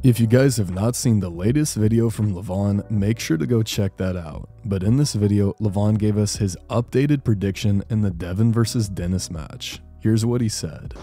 If you guys have not seen the latest video from Levan, make sure to go check that out. But in this video, Levan gave us his updated prediction in the Devin vs Dennis match. Here's what he said.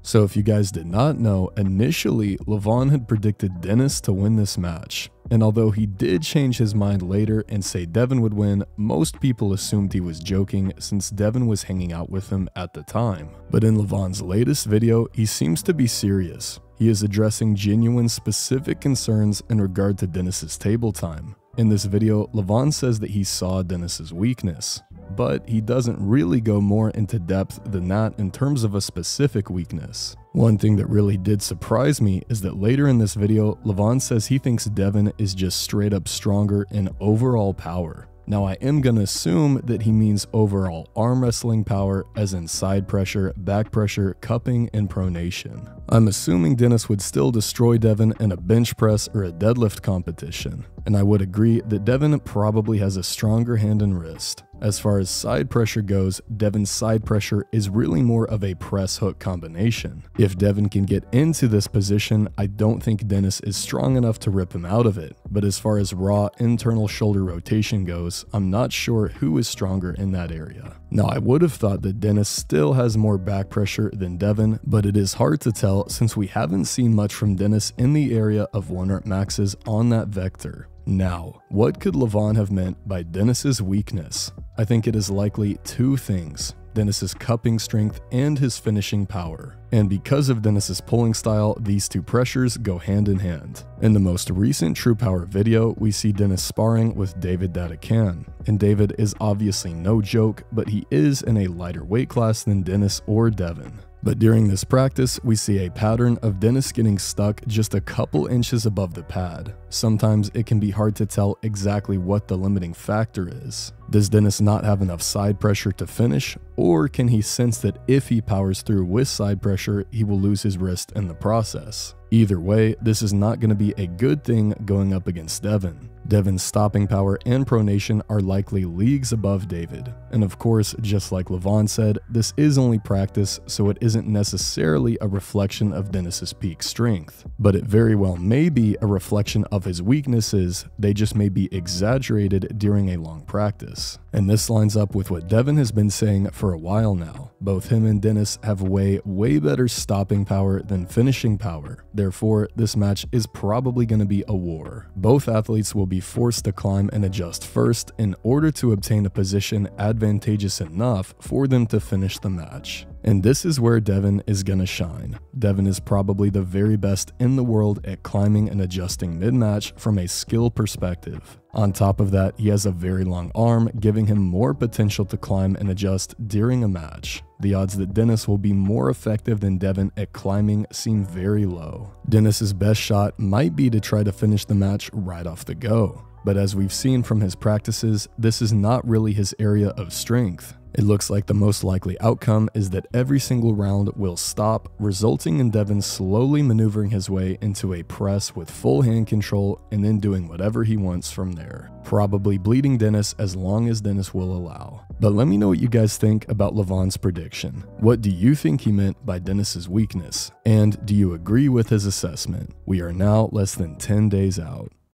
So if you guys did not know, initially Levan had predicted Dennis to win this match. And although he did change his mind later and say Devin would win, most people assumed he was joking since Devin was hanging out with him at the time. But in Levan's latest video, he seems to be serious. He is addressing genuine specific concerns in regard to Dennis's table time. In this video, Levan says that he saw Dennis's weakness, but he doesn't really go more into depth than that in terms of a specific weakness. One thing that really did surprise me is that later in this video, Levan says he thinks Devin is just straight up stronger in overall power. Now I am gonna assume that he means overall arm wrestling power, as in side pressure, back pressure, cupping, and pronation. I'm assuming Dennis would still destroy Devin in a bench press or a deadlift competition, and I would agree that Devin probably has a stronger hand and wrist. As far as side pressure goes, Devin's side pressure is really more of a press hook combination. If Devin can get into this position, I don't think Dennis is strong enough to rip him out of it. But as far as raw internal shoulder rotation goes, I'm not sure who is stronger in that area. Now I would have thought that Dennis still has more back pressure than Devin, but it is hard to tell since we haven't seen much from Dennis in the area of 1-rep maxes on that vector. Now, what could Levan have meant by Dennis's weakness? I think it is likely two things: Dennis's cupping strength and his finishing power. And because of Dennis's pulling style, these two pressures go hand in hand. In the most recent True Power video, we see Dennis sparring with David Dadakan. And David is obviously no joke, but he is in a lighter weight class than Dennis or Devin. But during this practice, we see a pattern of Dennis getting stuck just a couple inches above the pad. Sometimes it can be hard to tell exactly what the limiting factor is. Does Dennis not have enough side pressure to finish, or can he sense that if he powers through with side pressure, he will lose his wrist in the process? Either way, this is not going to be a good thing going up against Devin. Devin's stopping power and pronation are likely leagues above David. And of course, just like Levan said, this is only practice, so it isn't necessarily a reflection of Dennis's peak strength. But it very well may be a reflection of his weaknesses, they just may be exaggerated during a long practice. And this lines up with what Devin has been saying for a while now. Both him and Dennis have way better stopping power than finishing power. Therefore, this match is probably going to be a war. Both athletes will be forced to climb and adjust first in order to obtain a position advantageous enough for them to finish the match. And this is where Devin is gonna shine. Devin is probably the very best in the world at climbing and adjusting mid-match from a skill perspective. On top of that, he has a very long arm, giving him more potential to climb and adjust during a match. The odds that Dennis will be more effective than Devin at climbing seem very low. Dennis's best shot might be to try to finish the match right off the go. But as we've seen from his practices, this is not really his area of strength. It looks like the most likely outcome is that every single round will stop, resulting in Devin slowly maneuvering his way into a press with full hand control and then doing whatever he wants from there. Probably bleeding Dennis as long as Dennis will allow. But let me know what you guys think about Levan's prediction. What do you think he meant by Dennis's weakness? And do you agree with his assessment? We are now less than 10 days out.